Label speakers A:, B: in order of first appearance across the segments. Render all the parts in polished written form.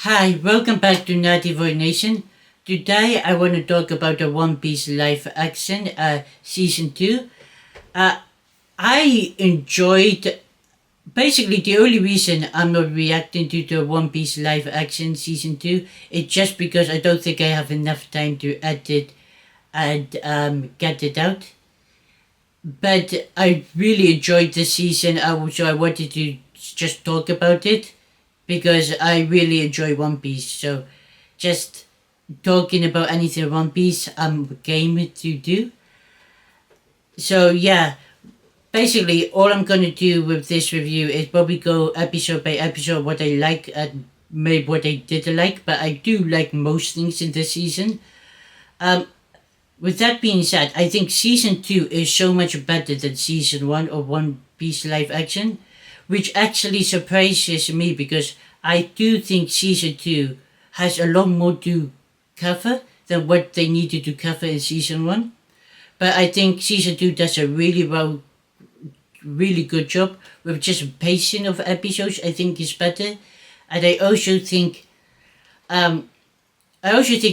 A: Hi, welcome back to Naughty Boy Nation. Today I want to talk about the One Piece live action, Season 2. Uh, I enjoyed, basically the only reason I'm not reacting to the One Piece live action Season 2 is just because I don't think I have enough time to edit and get it out. But I really enjoyed the season, so I wanted to just talk about it because I really enjoy One Piece. So just talking about anything One Piece, I'm game to do. So yeah, basically all I'm gonna do with this review is probably go episode by episode what I like and maybe what I didn't like, but I do like most things in this season. Um, with that being said, I think season 2 is so much better than season 1 of One Piece live action, which actually surprises me because I do think season 2 has a lot more to cover than what they needed to cover in season 1. But I think season 2 does a really good job with just pacing of episodes. I think is better. And I also think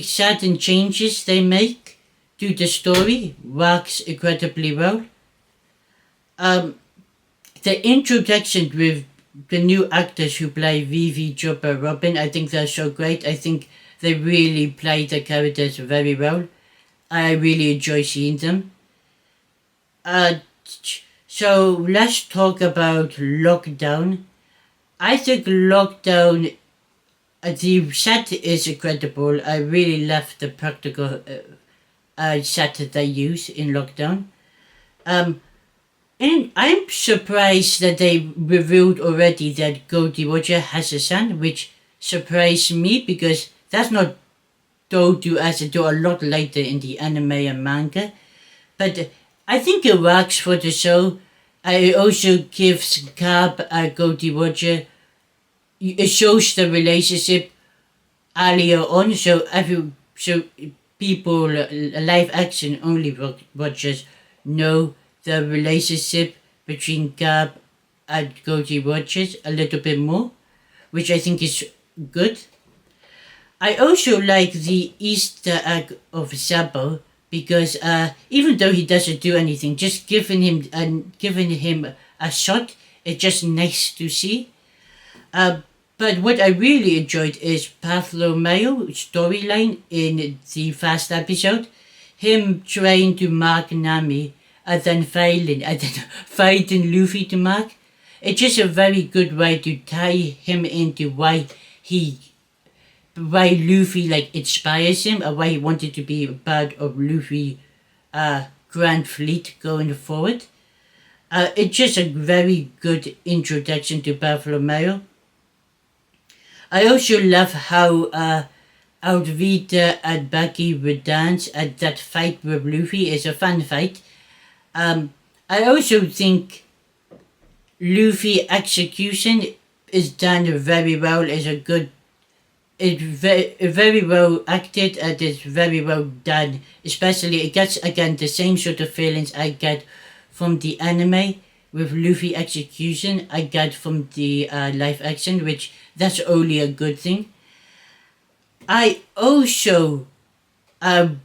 A: certain changes they make to the story works incredibly well. Um, the introduction with the new actors who play Vivi, Chopper, Robin, I think they're so great. I think they really play the characters very well. I really enjoy seeing them. Uh, so let's talk about Lockdown. I think Lockdown, the set is incredible. I really love the practical set that they use in Lockdown. Um, and I'm surprised that they revealed already that Goldie Roger has a son, which surprised me because that's not told to us until a lot later in the anime and manga. But I think it works for the show. It also gives Cab Goldie Roger. It shows the relationship earlier on, so people live action only watchers know the relationship between Gab and Goldie Rogers a little bit more, which I think is good. I also like the Easter egg of Sabo because even though he doesn't do anything, just giving him a shot is just nice to see. But what I really enjoyed is Bartholomeo's storyline in the first episode. Him trying to mark Nami and then failing and then fighting Luffy to mark. It's just a very good way to tie him into why Luffy inspires him and why he wanted to be a part of Luffy Grand Fleet going forward. It's just a very good introduction to Bartholomew. I also love how Alvita and Bucky would dance and that fight with Luffy is a fun fight. I also think Luffy execution is done very well. It's very well acted and it's very well done. Especially it gets again the same sort of feelings I get from the anime with Luffy execution I get from the live action, which that's only a good thing. I also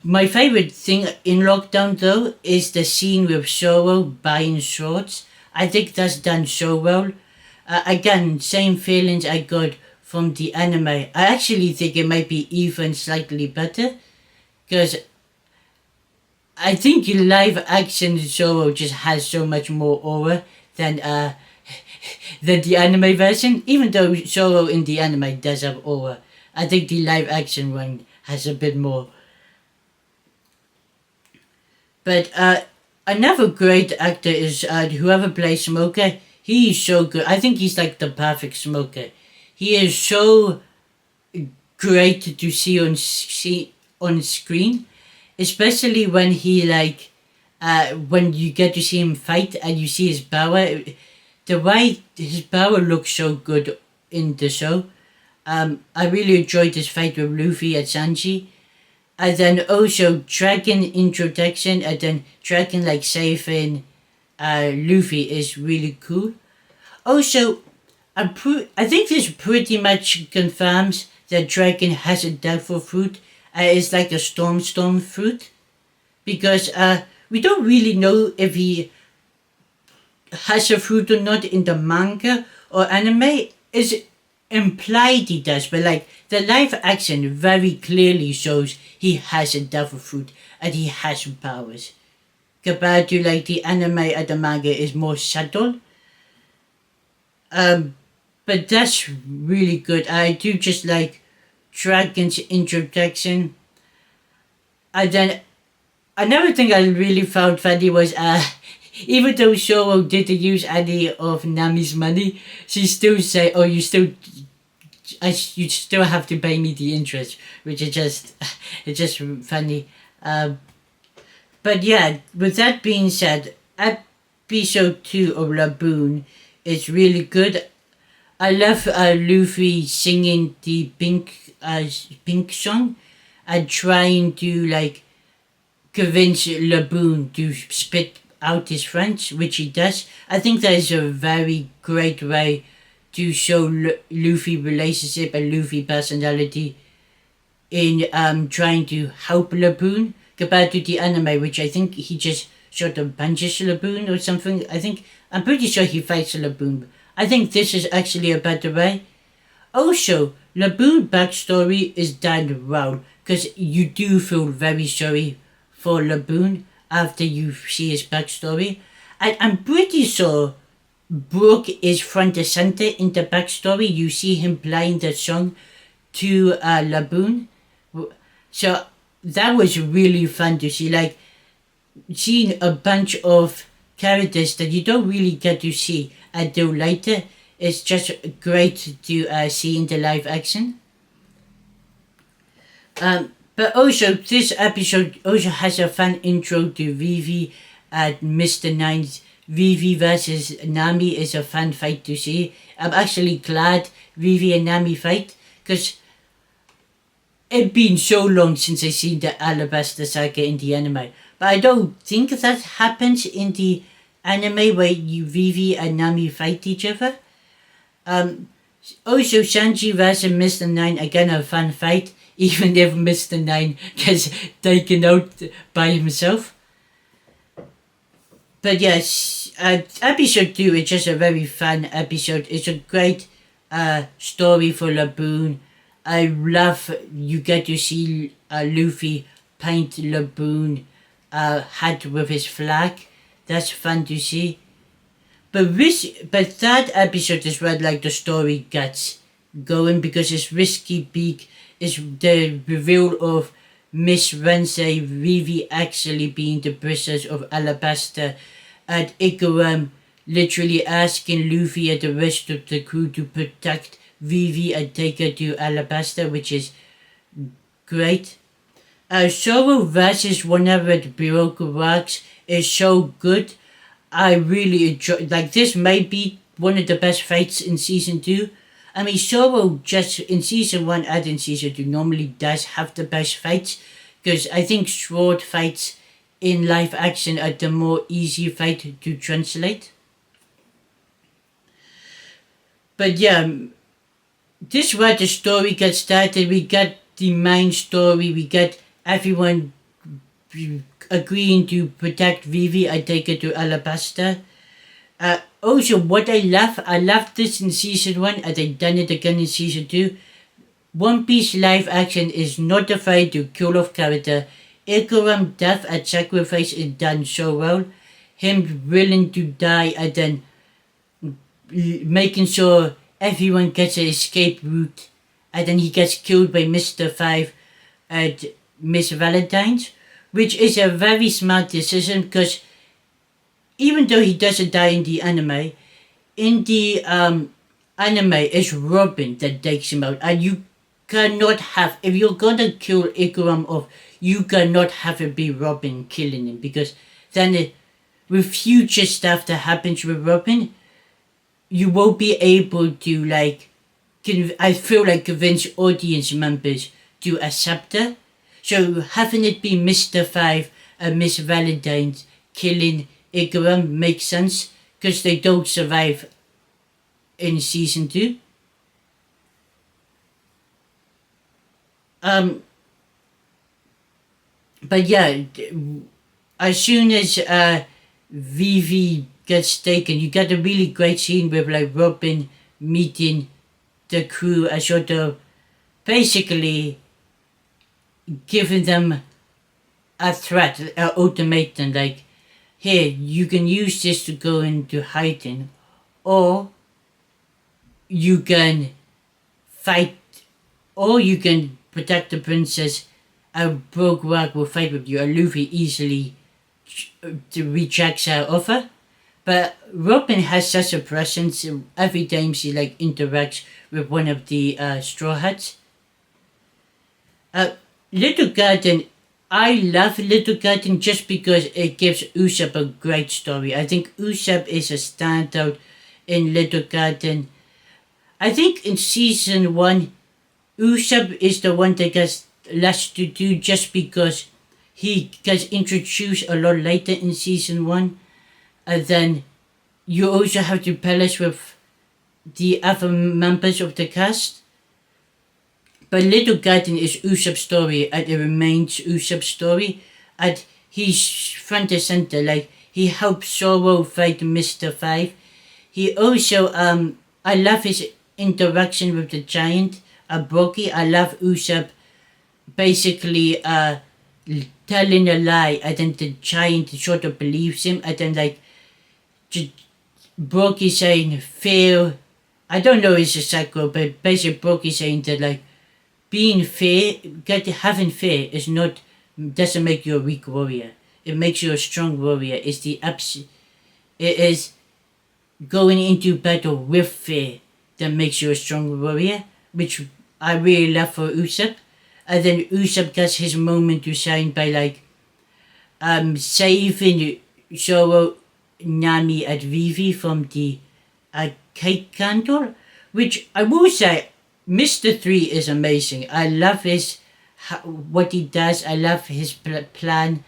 A: my favorite thing in Lockdown though is the scene with Zoro buying swords. I think that's done so well. Again, same feelings I got from the anime. I actually think it might be even slightly better because I think live action Zoro just has so much more aura than than the anime version. Even though Zoro in the anime does have aura, I think the live action one has a bit more. But another great actor is whoever plays Smoker. He is so good. I think he's like the perfect Smoker. He is so great to see on screen, especially when when you get to see him fight and you see his power. The way his power looks so good in the show. I really enjoyed this fight with Luffy and Sanji. And then also Dragon introduction and then Dragon saving Luffy is really cool. Also, I think this pretty much confirms the dragon has a devil fruit. It's like a storm fruit. Because we don't really know if he has a fruit or not in the manga or anime. Is implied he does, but like the live action very clearly shows he has a devil fruit and he has powers. Compared to like the anime and the manga is more subtle. But that's really good. I do just like Dragon's introduction. And then another thing I really found funny was even though Shoro didn't use any of Nami's money, she still say, "Oh, you still have to pay me the interest," which is just it's just funny. But yeah, with that being said, episode 2 of Laboon is really good. I love Luffy singing the pink song and trying to like convince Laboon to spit out his French, which he does. I think that is a very great way to show Luffy relationship and Luffy personality in trying to help Laboon compared to the anime, which I think he just sort of punches Laboon or something. I'm pretty sure he fights Laboon. I think this is actually a better way. Also, Laboon backstory is done well because you do feel very sorry for Laboon after you see his backstory. And I'm pretty sure Brook is front and center in the backstory. You see him playing the song to Laboon. So that was really fun to see. Like, seeing a bunch of characters that you don't really get to see until later. It's just great to see in the live action. But also, this episode also has a fun intro to Vivi at Mr. Nine's. Vivi versus Nami is a fun fight to see. I'm actually glad Vivi and Nami fight because it's been so long since I seen the Alabasta Saga in the anime. But I don't think that happens in the anime where Vivi and Nami fight each other. Also, Sanji versus Mr. Nine, again a fun fight, even if Mr. Nine gets taken out by himself. But yes, episode 2 is just a very fun episode. It's a great story for Laboon. I love you get to see Luffy paint Laboon hat with his flag. That's fun to see. But that episode is where like the story gets going because it's Risky Beak is the reveal of Miss Wednesday Vivi actually being the princess of Alabasta and Ikaram literally asking Luffy and the rest of the crew to protect Vivi and take her to Alabasta, which is great. Zoro versus whenever the Biroku works is so good. I really enjoy, like this might be one of the best fights in season 2. I mean, Zoro just in season 1 and in season 2 normally does have the best fights because I think sword fights in live action are the more easy fight to translate. But yeah, this is where the story gets started. We get the main story, we get everyone agreeing to protect Vivi and take her to Alabasta. Also, what I love this in season 1 and they done it again in season 2. One Piece live action is not afraid to kill off character. Ikaram death and sacrifice is done so well. Him willing to die and then making sure everyone gets an escape route and then he gets killed by Mr. 5 and Miss Valentine's, which is a very smart decision because even though he doesn't die in the anime it's Robin that takes him out and you cannot have, if you're gonna kill Ikaram off, you cannot have it be Robin killing him because then with future stuff that happens with Robin, you won't be able to like, I feel like convince audience members to accept her. So having it be Mr. 5 and Miss Valentine's killing Ikaram makes sense because they don't survive in season 2. Um, but yeah, as soon as Vivi gets taken, you get a really great scene with like Robin meeting the crew as sort of basically giving them a threat, an ultimatum, like, here, you can use this to go into hiding, or you can fight, or you can protect the princess. A Brogue Rock will fight with you, and Luffy easily rejects her offer. But Robin has such a presence every time she like interacts with one of the Straw Hats. Uh, Little Garden, I love Little Garden just because it gives Usopp a great story. I think Usopp is a standout in Little Garden. I think in season 1, Usopp is the one that gets less to do just because he gets introduced a lot later in season 1. And then you also have to balance with the other members of the cast. But Little Garden is Usopp's story, and it remains Usopp's story, and he's front and center. Like, he helps Zoro fight Mr. Five. He also, I love his interaction with the giant, Brocky. I love Usopp basically telling a lie, and then the giant sort of believes him, and then like Brocky saying fair. I don't know his exact quote, but basically Brocky saying that like being fair, having fear is not, doesn't make you a weak warrior. It makes you a strong warrior. It's it is going into battle with fear that makes you a strong warrior, which I really love for Usopp. And then Usopp gets his moment to shine by like saving Zoro, Nami, and Vivi from the cake candle, which I will say Mr. 3 is amazing. I love what he does. I love his plan.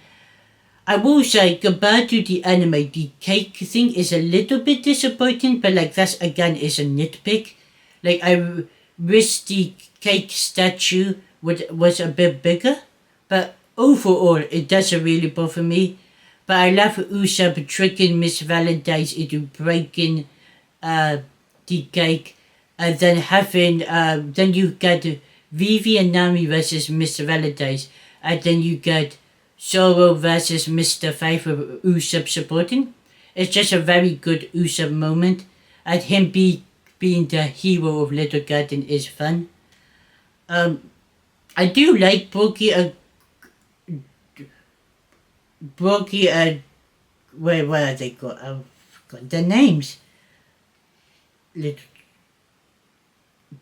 A: I will say, compared to the anime, the cake thing is a little bit disappointing, but like that's again is a nitpick. Like I wish the cake statue was a bit bigger, but overall it doesn't really bother me. But I love Usopp tricking Miss Valentine's into breaking the cake, and then having then you get Vivi and Nami versus Mr. Valentine's, and then you get Zoro versus Mr. Five with Usopp supporting. It's just a very good Usopp moment, and him being the hero of Little Garden is fun. I do like Brocky, where are they got? I've got their names. Little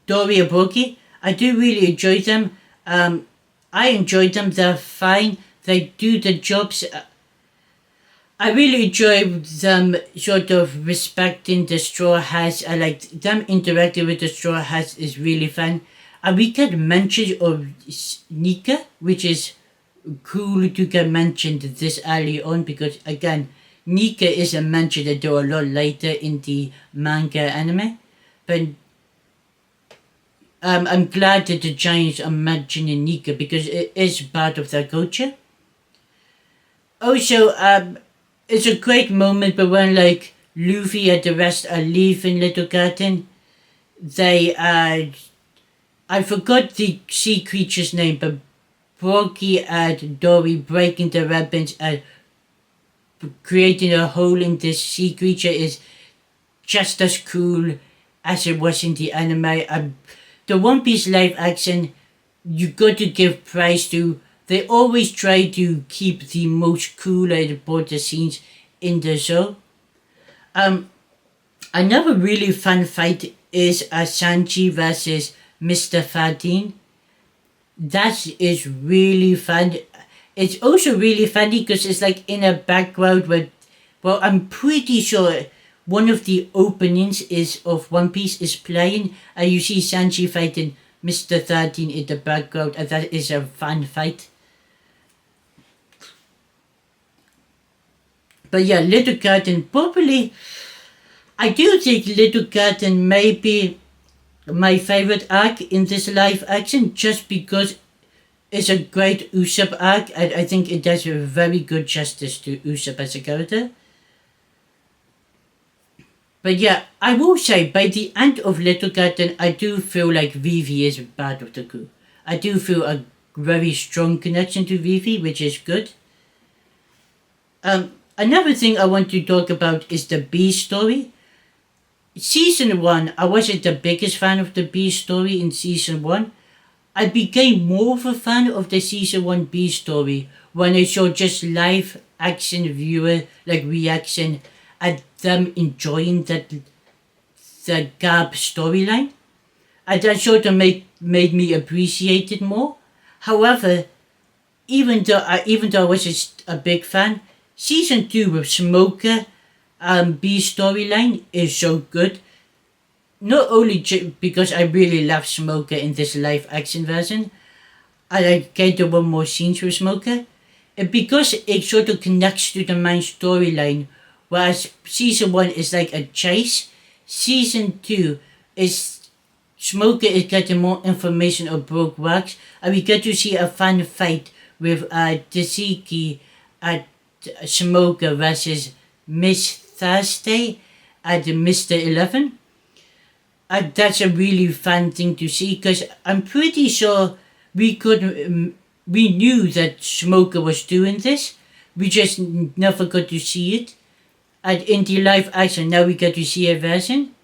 A: Dory and Brocky. I do really enjoy them. I enjoy them. They're fine. They do the jobs. I really enjoy them sort of respecting the Straw Hats. I like them interacting with the Straw Hats is really fun. And we get mentions of Nika, which is cool to get mentioned this early on because again, Nika is a mention that do a lot later in the manga anime. But I'm glad that the Giants are mentioning Nika because it is part of their culture. Also, it's a great moment, but when like Luffy and the rest are leaving Little Garden, they I forgot the sea creature's name, but Brocky and Dory breaking the ribbons and creating a hole in this sea creature is just as cool as it was in the anime. The One Piece live action, you got to give praise to. They always try to keep the most cool and important scenes in the show. Another really fun fight is Sanji versus Mr. 13. That is really fun. It's also really funny because it's like in a background where, well, I'm pretty sure one of the openings is of One Piece is playing, and you see Sanji fighting Mr. 13 in the background, and that is a fun fight. But yeah, Little Garden probably, I do think Little Garden may be my favorite arc in this live action just because is a great Usopp arc. I think it does a very good justice to Usopp as a character. But yeah, I will say by the end of Little Garden, I do feel like Vivi is part of the crew. I do feel a very strong connection to Vivi, which is good. Another thing I want to talk about is the B story. Season 1, I wasn't the biggest fan of the B story in Season 1. I became more of a fan of the Season 1 B story when I saw just live action viewer like reaction at them enjoying the Gab storyline. And that sort of made me appreciate it more. However, even though I was just a big fan, Season 2 with Smoker B storyline is so good. Not only because I really love Smoker in this live action version, I like get the one more scenes with Smoker, and because it sort of connects to the main storyline, whereas Season 1 is like a chase, Season 2 is Smoker is getting more information of Broke Wax, and we get to see a fun fight with Dezeki at Smoker versus Miss Thursday at Mr. 11. That's a really fun thing to see because I'm pretty sure we knew that Smoker was doing this. We just never got to see it. And in the live action, now we get to see a version.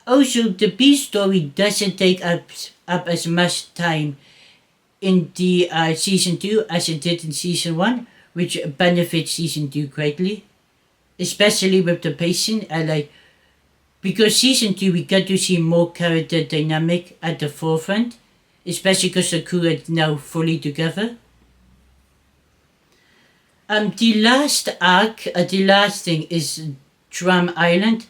A: Also, the B story doesn't take up as much time in the Season 2 as it did in Season 1, which benefits Season 2 greatly. Especially with the pacing, because Season 2 we get to see more character dynamic at the forefront, especially because the crew are now fully together. The last arc, the last thing is Drum Island.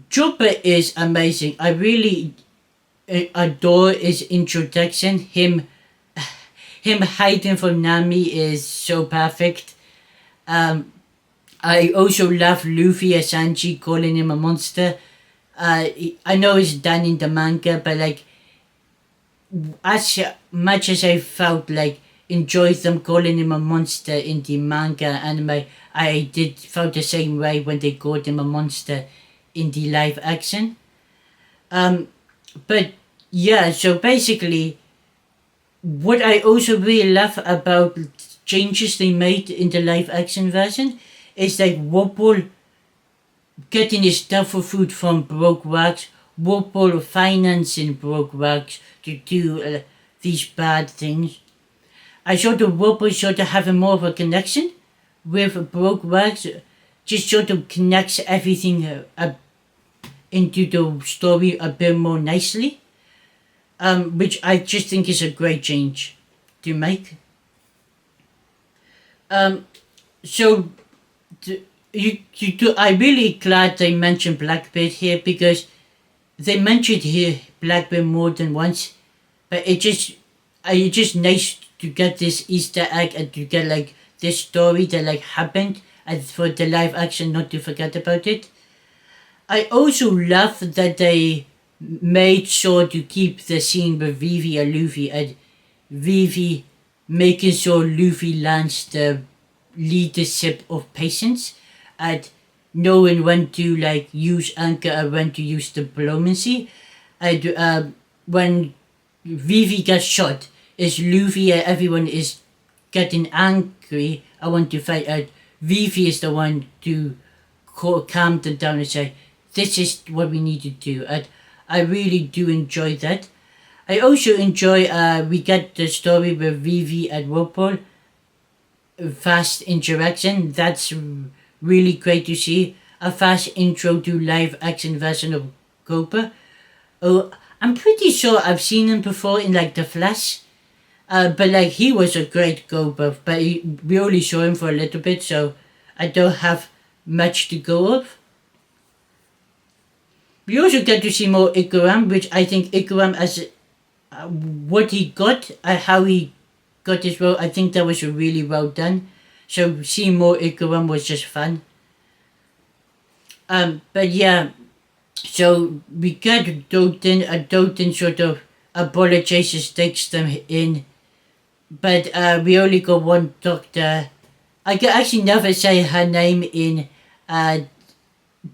A: Chopper is amazing. I really adore his introduction. Him hiding from Nami is so perfect. I also love Luffy as Sanji calling him a monster. I know it's done in the manga, but like as much as I felt like enjoyed them calling him a monster in the manga anime, I did felt the same way when they called him a monster in the live action. But yeah, so basically, what I also really love about changes they made in the live action version is like Wobble getting his duffel food from Broke Wax, Wobble financing Broke Wax to do these bad things. I sort of Wobble sort of having more of a connection with Broke Wax, just sort of connects everything into the story a bit more nicely, which I just think is a great change to make. So I'm really glad they mentioned Blackbeard here because they mentioned here Blackbeard more than once, but it's just nice to get this Easter egg and to get like this story that like happened and for the live action not to forget about it. I also love that they made sure to keep the scene with Vivi and Luffy and Vivi making sure Luffy lands the leadership of patience and knowing when to like use anchor and when to use diplomacy. And when Vivi gets shot, is Luffy and everyone is getting angry. I want to fight. And Vivi is the one to calm them down and say, "This is what we need to do." And I really do enjoy that. I also enjoy we get the story with Vivi and Wopol. Fast interaction. That's really great to see. A fast intro to live action version of Cooper. Oh, I'm pretty sure I've seen him before in like The Flash. But like he was a great Cooper, but we only saw him for a little bit, so I don't have much to go off. We also get to see more Ikuram, which I think Ikuram as what he got, how he got his role, I think that was really well done. So seeing more Ikuram was just fun. But yeah, so we get Doten, Doten sort of apologizes, takes them in but we only got one doctor. I can actually never say her name in uh,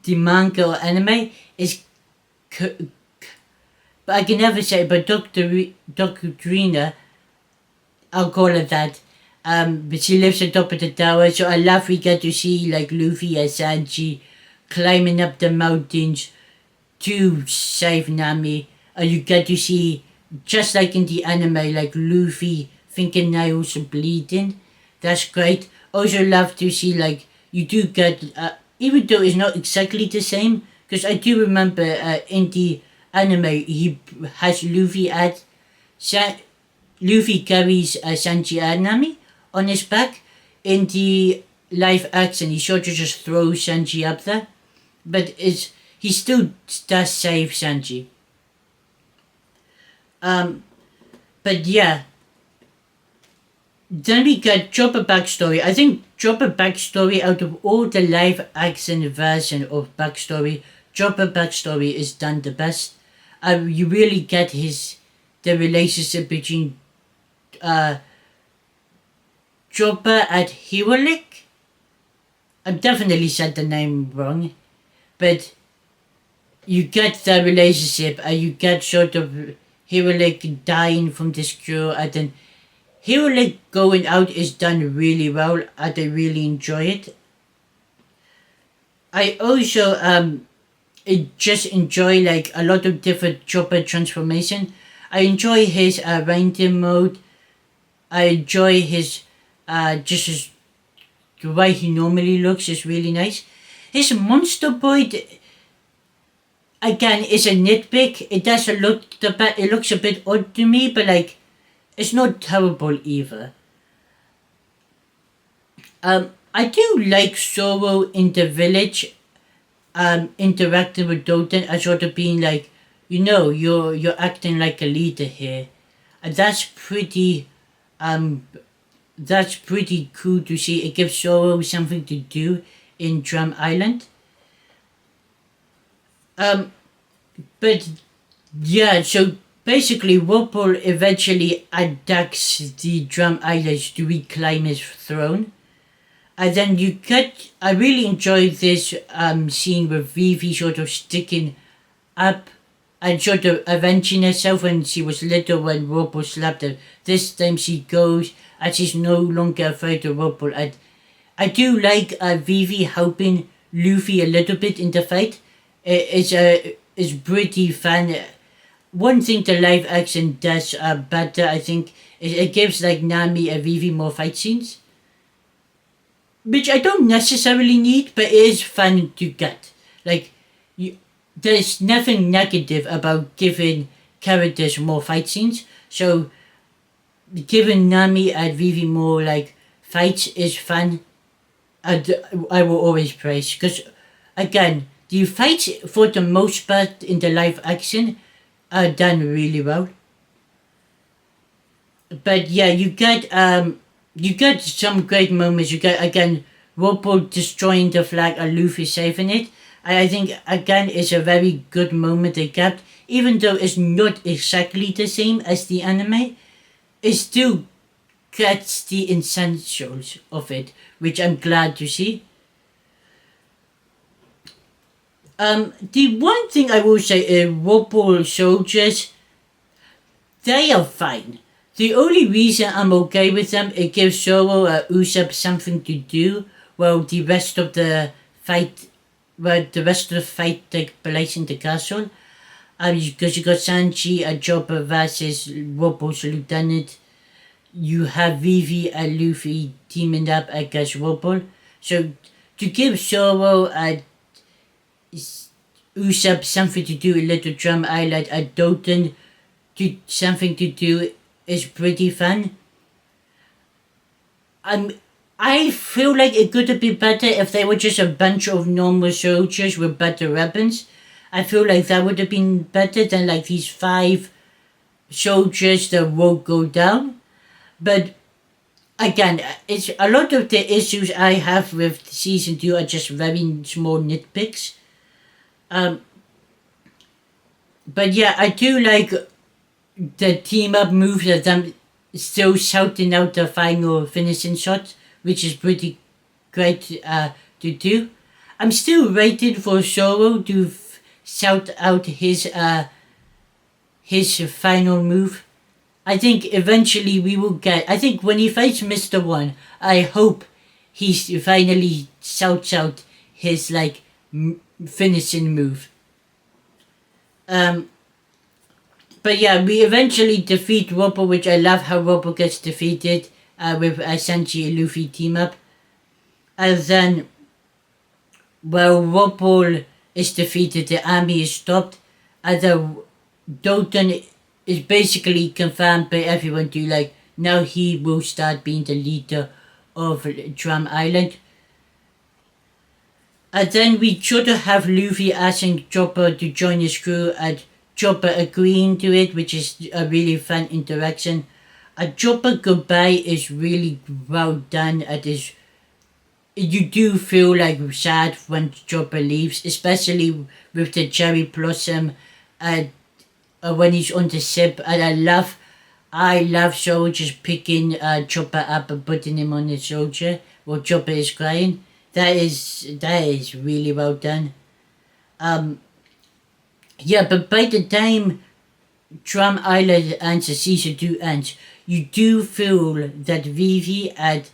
A: the manga or anime. Is but I can never say. But Doctor Drina, I'll call her that. But she lives on top of the tower, so I love we get to see like Luffy and Sanji climbing up the mountains to save Nami. You get to see, just like in the anime, like Luffy fingernails bleeding. That's great. Also love to see like you do get, even though it's not exactly the same, because I do remember in the anime he has Luffy at Luffy carries Sanji and Nami on his back. In the live action, he sort of just throws Sanji up there, but he still does save Sanji. Um, but yeah, then we get Chopper backstory. I think Chopper backstory, out of all the live action version of backstory, Chopper backstory is done the best. You really get the relationship between Chopper and Hirolik. I definitely said the name wrong, but you get the relationship and you get sort of Hirolik dying from this cure, and then Hirolik going out is done really well and I really enjoy it. I also just enjoy like a lot of different Chopper transformation. I enjoy his reindeer mode. I enjoy his just his, the way he normally looks is really nice. His monster boy, again, is a nitpick. It does look it looks a bit odd to me, but like it's not terrible either. I do like Zoro in the village, interacting with Doten as sort of being like, you're acting like a leader here, and that's pretty cool to see. It gives Zoro something to do in Drum Island. But yeah, so basically, Whirlpool eventually attacks the Drum Islands to reclaim his throne. And then I really enjoyed this scene with Vivi sort of sticking up and sort of avenging herself when she was little when Whirlpool slapped her. This time she goes and she's no longer afraid of Whirlpool. I do like Vivi helping Luffy a little bit in the fight. It's pretty fun. One thing the live action does better, I think, is it gives like Nami and Vivi more fight scenes, which I don't necessarily need, but it is fun to get. Like, there's nothing negative about giving characters more fight scenes. So, giving Nami and Vivi more like fights is fun, and I will always praise, because again, the fights for the most part in the live action are done really well. But yeah, you get some great moments. You get again Whirlpool destroying the flag and Luffy saving it. And I think again it's a very good moment they kept. Even though it's not exactly the same as the anime, it still gets the essentials of it, which I'm glad to see. The one thing I will say is Whirlpool soldiers, they are fine. The only reason I'm okay with them, it gives Zoro Usopp something to do while the rest of the fight, take place in the castle. Because you got Sanji and Chopper versus Whirlpool's lieutenant. You have Vivi and Luffy teaming up against Whirlpool. So to give Zoro and Usopp something to do in Little Drum Island and Doten something to do is pretty fun. I feel like it could have been better if they were just a bunch of normal soldiers with better weapons. I feel like that would have been better than like these 5 soldiers that won't go down. But again, it's a lot of the issues I have with season 2 are just very small nitpicks. But yeah, I do like the team up moves that them still shouting out the final finishing shot, which is pretty great to do. I'm still waiting for Zoro to shout out his final move. I think eventually we will get. I think when he fights Mr. One, I hope he finally shouts out his like finishing move. But yeah, we eventually defeat Robbo, which I love how Robbo gets defeated with Sanji and Luffy team up. And then, while Robbo is defeated, the army is stopped, and then Doton is basically confirmed by everyone to like, now he will start being the leader of Drum Island. And then we sort of have Luffy asking Chopper to join his crew, and Chopper agreeing to it, which is a really fun interaction. A Chopper goodbye is really well done. You do feel like sad when Chopper leaves, especially with the cherry blossom when he's on the ship. And I love Zoro just picking Chopper up and putting him on his shoulder while Chopper is crying. That is really well done. Yeah, but by the time Drum Island ends and Season 2 ends, you do feel that Vivi and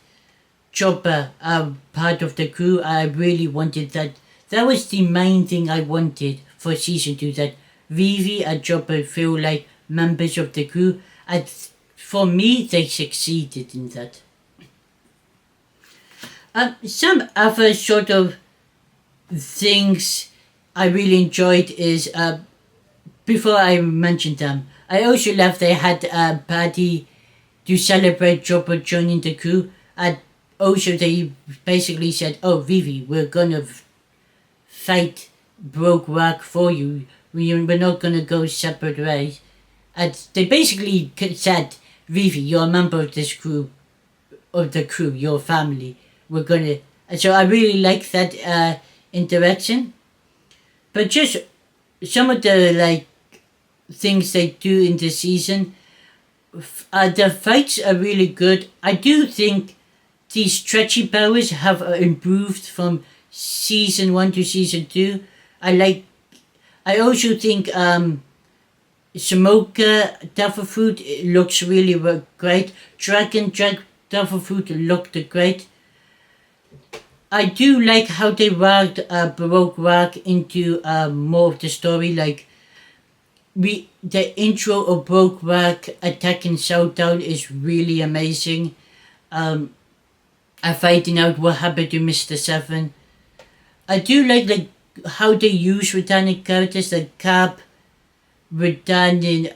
A: Chopper are part of the crew. I really wanted that. That was the main thing I wanted for Season 2, that Vivi and Chopper feel like members of the crew. And for me, they succeeded in that. Some other sort of things I really enjoyed is, before I mentioned them, I also love they had a party to celebrate Chopper joining the crew, and also they basically said, oh Vivi, we're gonna fight Broke Rock for you, we're not gonna go separate ways. And they basically said, Vivi, you're a member of this crew, your family, we're gonna. So I really like that interaction. But just some of the like things they do in the season, the fights are really good. I do think the stretchy powers have improved from season 1 to season 2. I also think Smoker Duffer Fruit looks really great. Dragon Duffer Fruit looked great. I do like how they worked Baroque Rock into more of the story. Like the intro of Baroque Rock attacking Southtown is really amazing. And finding out what happened to Mr. Seven. I do like how they use returning characters like Cap returning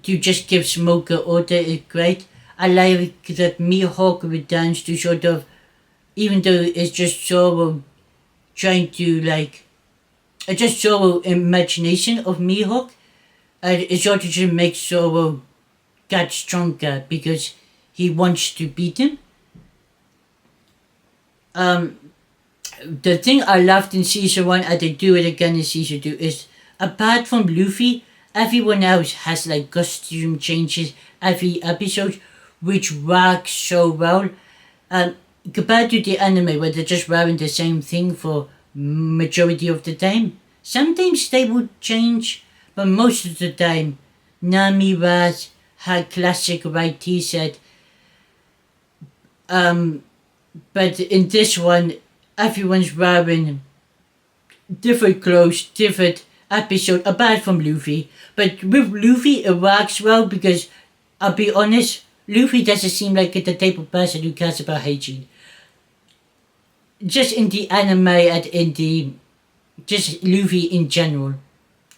A: to just give Smoker order is great. I like that Mihawk returns to sort of, even though it's just Zoro trying to just Zoro imagination of Mihawk, it sort of just makes Zoro get stronger because he wants to beat him. The thing I loved in season 1 and they do it again in season 2 is, apart from Luffy, everyone else has like costume changes every episode, which works so well. Compared to the anime where they're just wearing the same thing for majority of the time. Sometimes they would change, but most of the time, Nami wears her classic white t-shirt. But in this one, everyone's wearing different clothes, different episode, apart from Luffy. But with Luffy, it works well because, I'll be honest, Luffy doesn't seem like the type of person who cares about hygiene. Just in the anime and in the, just Luffy in general.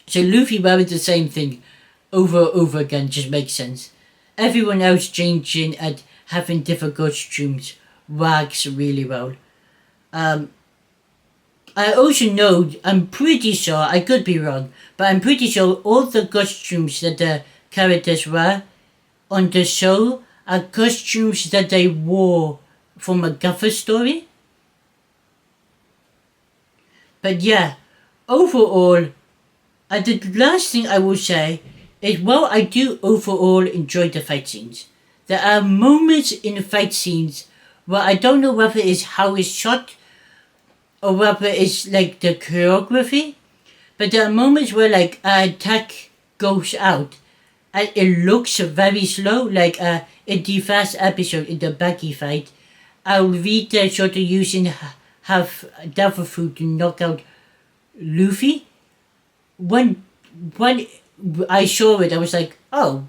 A: So Luffy wearing the same thing over and over again just makes sense. Everyone else changing and having different costumes works really well. I also know, I'm pretty sure, I could be wrong, but I'm pretty sure all the costumes that the characters wear on the show are costumes that they wore from a cover story. But yeah, overall, the last thing I will say is, well, I do overall enjoy the fight scenes. There are moments in the fight scenes where I don't know whether it's how it's shot or whether it's like the choreography, but there are moments where like an attack goes out and it looks very slow, like in the first episode in the Becky fight, Alvita sort of using have devil fruit to knock out Luffy. When I saw it, I was like, oh,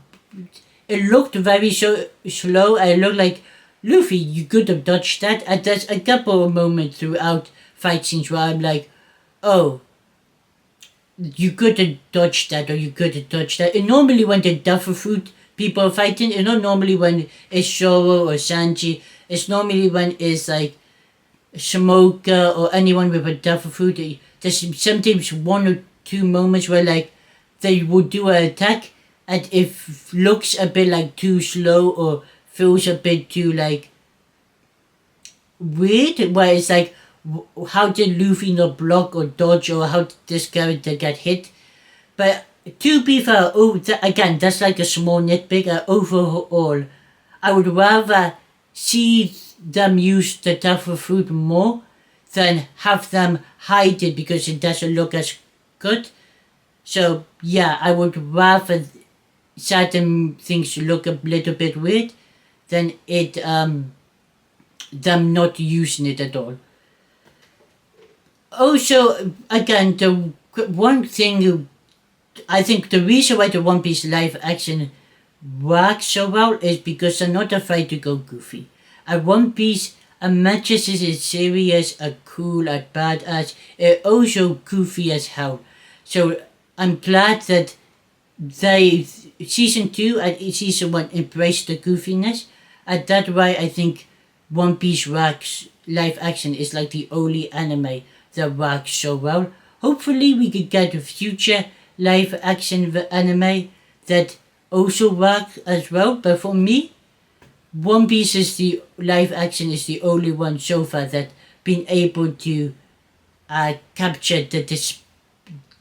A: it looked very slow. I looked like, Luffy, you could have dodged that. And there's a couple of moments throughout fight scenes where I'm like, oh, you could have dodged that or you could have dodged that. And normally when the devil fruit people are fighting, it's not normally when it's Zoro or Sanji. It's normally when it's like Smoker or anyone with a devil fruit. There's sometimes one or two moments where like they would do an attack and it looks a bit like too slow or feels a bit too like weird, where it's like, how did Luffy not block or dodge, or how did this character get hit? But to be fair, again, that's like a small nitpick. Overall, I would rather see them use the devil fruit more than have them hide it because it doesn't look as good. So yeah, I would rather certain things look a little bit weird than it them not using it at all. Also, again, the one thing I think the reason why the One Piece live action works so well is because they're not afraid to go goofy. At One Piece, a matches is serious, a cool, a badass, also goofy as hell. So I'm glad that they season 2 and season 1 embraced the goofiness, and that's why I think One Piece works live action is like the only anime that works so well. Hopefully we could get a future live action anime that also work as well, but for me, One Piece is the live action is the only one so far that been able to capture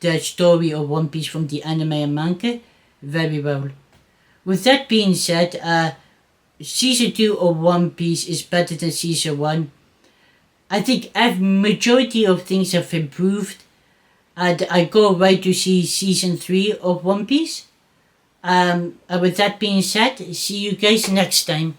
A: the story of One Piece from the anime and manga very well. With that being said, season 2 of One Piece is better than season 1. I think a majority of things have improved, and I go right to see season 3 of One Piece. And with that being said, see you guys next time.